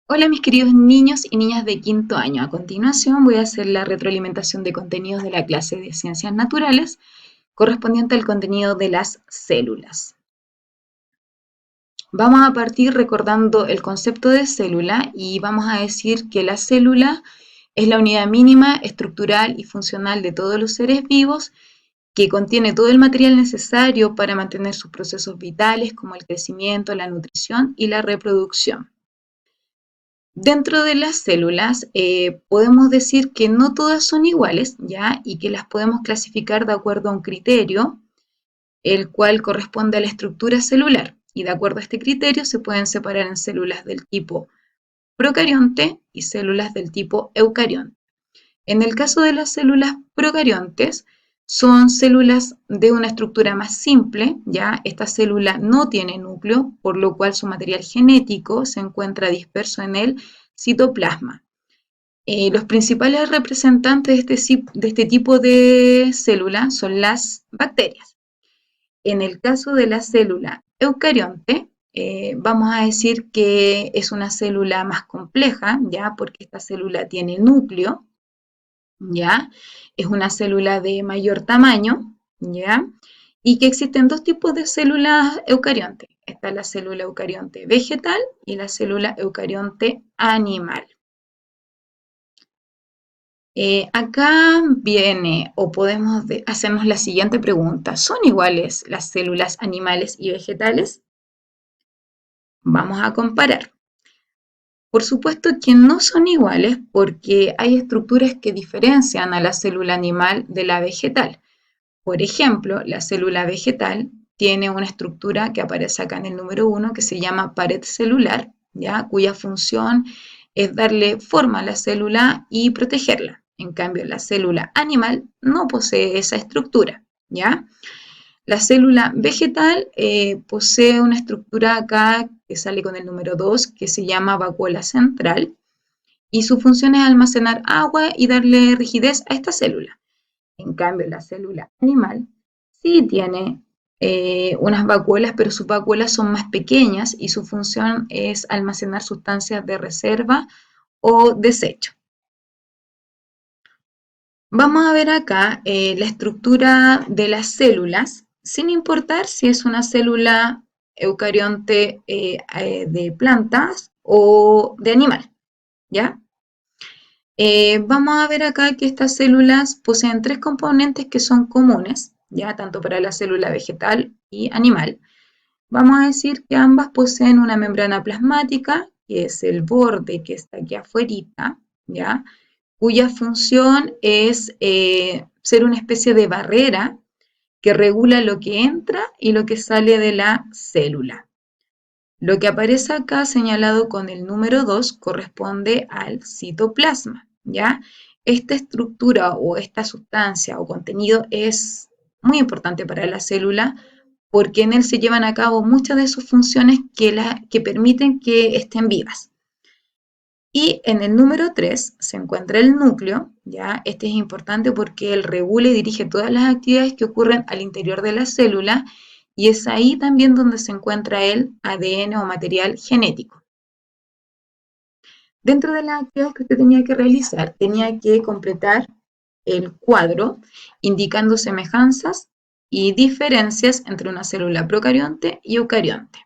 Hola mis queridos niños y niñas de quinto año. A continuación voy a hacer la retroalimentación de contenidos de la clase de Ciencias Naturales correspondiente al contenido de las células. Vamos a partir recordando el concepto de célula y vamos a decir que la célula es la unidad mínima, estructural y funcional de todos los seres vivos que contiene todo el material necesario para mantener sus procesos vitales como el crecimiento, la nutrición y la reproducción. Dentro de las células podemos decir que no todas son iguales, ¿ya? Y que las podemos clasificar de acuerdo a un criterio, el cual corresponde a la estructura celular. Y de acuerdo a este criterio se pueden separar en células del tipo procarionte y células del tipo eucarionte. En el caso de las células procariontes, son células de una estructura más simple, ¿ya? Esta célula no tiene núcleo, por lo cual su material genético se encuentra disperso en el citoplasma. Los principales representantes de este tipo de célula son las bacterias. En el caso de la célula eucarionte, vamos a decir que es una célula más compleja, ¿ya? Porque esta célula tiene núcleo, ¿ya? Es una célula de mayor tamaño, ¿ya? Y que existen dos tipos de células eucarionte. Está la célula eucarionte vegetal y la célula eucarionte animal. Acá viene o podemos hacernos la siguiente pregunta. ¿Son iguales las células animales y vegetales? Vamos a comparar. Por supuesto que no son iguales porque hay estructuras que diferencian a la célula animal de la vegetal. Por ejemplo, la célula vegetal tiene una estructura que aparece acá en el número 1 que se llama pared celular, ¿ya? Cuya función es darle forma a la célula y protegerla. En cambio, la célula animal no posee esa estructura, ¿ya? La célula vegetal posee una estructura acá que sale con el número 2 que se llama vacuola central y su función es almacenar agua y darle rigidez a esta célula. En cambio, la célula animal sí tiene unas vacuolas, pero sus vacuolas son más pequeñas y su función es almacenar sustancias de reserva o desecho. Vamos a ver acá la estructura de las células, sin importar si es una célula eucarionte de plantas o de animal, ¿ya? Vamos a ver acá que estas células poseen tres componentes que son comunes, ya tanto para la célula vegetal y animal. Vamos a decir que ambas poseen una membrana plasmática, que es el borde que está aquí afuera, ya, cuya función es ser una especie de barrera que regula lo que entra y lo que sale de la célula. Lo que aparece acá señalado con el número 2 corresponde al citoplasma, ¿ya? Esta estructura o esta sustancia o contenido es muy importante para la célula porque en él se llevan a cabo muchas de sus funciones que permiten que estén vivas. Y en el número 3 se encuentra el núcleo, ¿ya? Este es importante porque él regula y dirige todas las actividades que ocurren al interior de la célula y es ahí también donde se encuentra el ADN o material genético. Dentro de las actividades que usted tenía que realizar, tenía que completar el cuadro indicando semejanzas y diferencias entre una célula procarionte y eucarionte.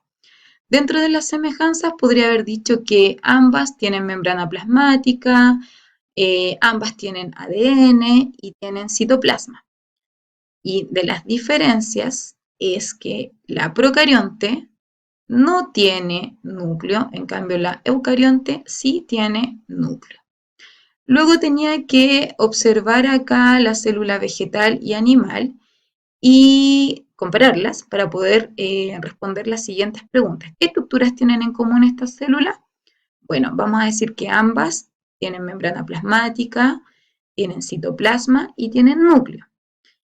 Dentro de las semejanzas podría haber dicho que ambas tienen membrana plasmática, ambas tienen ADN y tienen citoplasma. Y de las diferencias es que la procarionte no tiene núcleo, en cambio la eucarionte sí tiene núcleo. Luego tenía que observar acá la célula vegetal y animal y compararlas para poder responder las siguientes preguntas. ¿Qué estructuras tienen en común estas células? Bueno, vamos a decir que ambas tienen membrana plasmática, tienen citoplasma y tienen núcleo.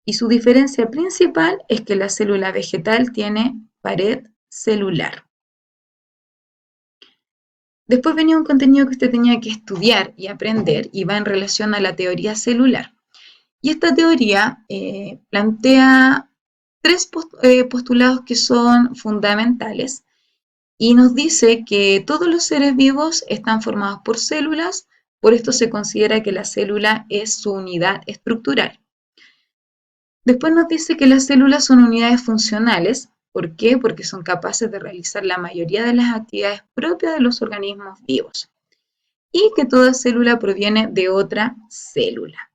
Y su diferencia principal es que la célula vegetal tiene pared celular. Después venía un contenido que usted tenía que estudiar y aprender y va en relación a la teoría celular. Y esta teoría plantea tres postulados que son fundamentales y nos dice que todos los seres vivos están formados por células, por esto se considera que la célula es su unidad estructural. Después nos dice que las células son unidades funcionales. ¿Por qué? Porque son capaces de realizar la mayoría de las actividades propias de los organismos vivos. Y que toda célula proviene de otra célula.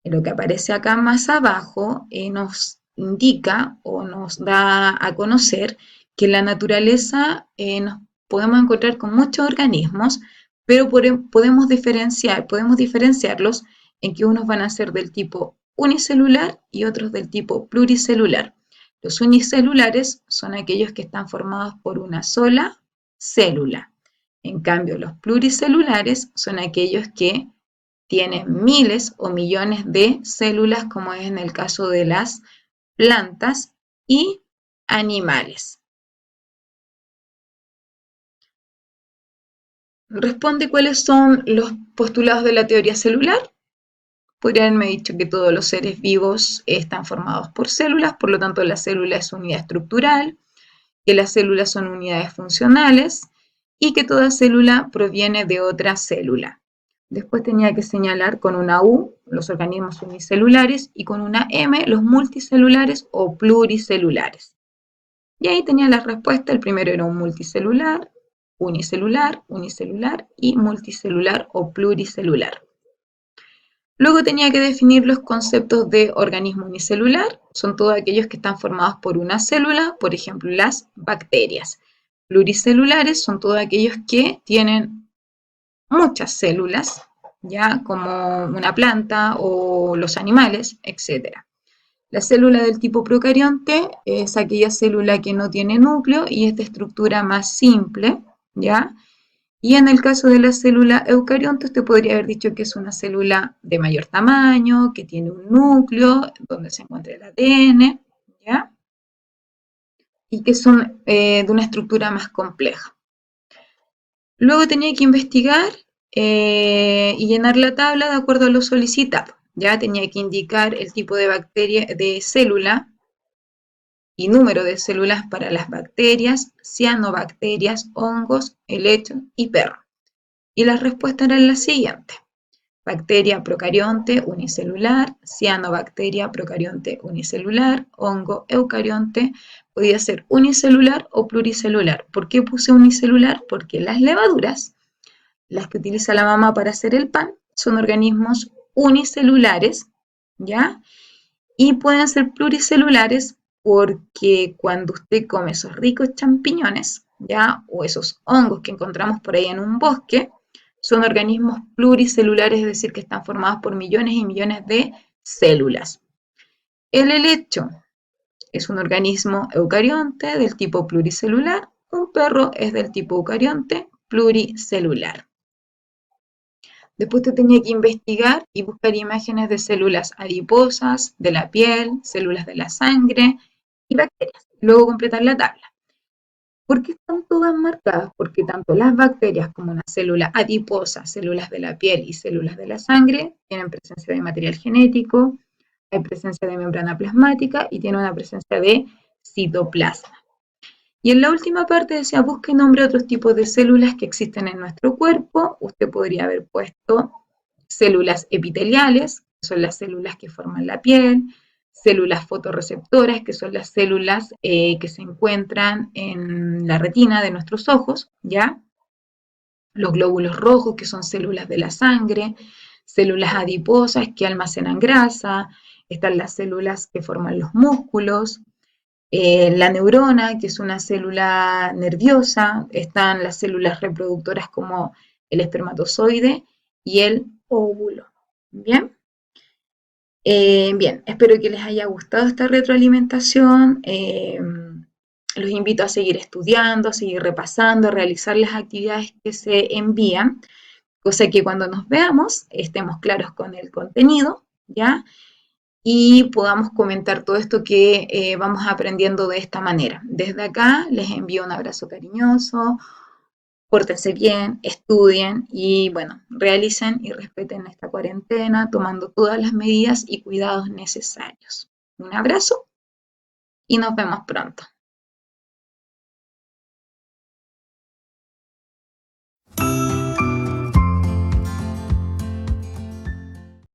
Lo que aparece acá más abajo nos indica o nos da a conocer que en la naturaleza nos podemos encontrar con muchos organismos, pero podemos diferenciarlos en que unos van a ser del tipo unicelular y otros del tipo pluricelular. Los unicelulares son aquellos que están formados por una sola célula. En cambio, los pluricelulares son aquellos que tienen miles o millones de células, como es en el caso de las plantas y animales. Responde cuáles son los postulados de la teoría celular. Podría haberme dicho que todos los seres vivos están formados por células, por lo tanto la célula es unidad estructural, que las células son unidades funcionales y que toda célula proviene de otra célula. Después tenía que señalar con una U los organismos unicelulares y con una M los multicelulares o pluricelulares. Y ahí tenía la respuesta. El primero era un multicelular, unicelular y multicelular o pluricelular. Luego tenía que definir los conceptos de organismo unicelular. Son todos aquellos que están formados por una célula, por ejemplo, las bacterias. Pluricelulares son todos aquellos que tienen muchas células, ya como una planta o los animales, etc. La célula del tipo procarionte es aquella célula que no tiene núcleo y es de estructura más simple, ¿ya? Y en el caso de la célula eucarionte, usted podría haber dicho que es una célula de mayor tamaño, que tiene un núcleo donde se encuentra el ADN, ¿ya? Y que son de una estructura más compleja. Luego tenía que investigar y llenar la tabla de acuerdo a lo solicitado. Ya tenía que indicar el tipo de bacteria, de célula y número de células para las bacterias, cianobacterias, hongos, helechos y perro. Y las respuestas eran las siguientes. Bacteria procarionte unicelular, cianobacteria procarionte unicelular, hongo eucarionte, podía ser unicelular o pluricelular. ¿Por qué puse unicelular? Porque las levaduras, las que utiliza la mamá para hacer el pan, son organismos unicelulares, ¿ya? Y pueden ser pluricelulares porque cuando usted come esos ricos champiñones, ¿ya? O esos hongos que encontramos por ahí en un bosque, son organismos pluricelulares, es decir, que están formados por millones y millones de células. El helecho es un organismo eucarionte del tipo pluricelular, un perro es del tipo eucarionte pluricelular. Después te tenía que investigar y buscar imágenes de células adiposas, de la piel, células de la sangre y bacterias. Luego completar la tabla. ¿Por qué están todas marcadas? Porque tanto las bacterias como una célula adiposa, células de la piel y células de la sangre tienen presencia de material genético, hay presencia de membrana plasmática y tiene una presencia de citoplasma. Y en la última parte decía, busque y nombre otros tipos de células que existen en nuestro cuerpo. Usted podría haber puesto células epiteliales, que son las células que forman la piel, células fotorreceptoras, que son las células que se encuentran en la retina de nuestros ojos, ¿ya? Los glóbulos rojos, que son células de la sangre, células adiposas que almacenan grasa, están las células que forman los músculos, la neurona, que es una célula nerviosa, están las células reproductoras como el espermatozoide y el óvulo. ¿Bien? Bien, espero que les haya gustado esta retroalimentación. Los invito a seguir estudiando, a seguir repasando, a realizar las actividades que se envían, cosa que cuando nos veamos estemos claros con el contenido, ¿ya? Y podamos comentar todo esto que vamos aprendiendo de esta manera. Desde acá les envío un abrazo cariñoso, pórtense bien, estudien y bueno, realicen y respeten esta cuarentena tomando todas las medidas y cuidados necesarios. Un abrazo y nos vemos pronto.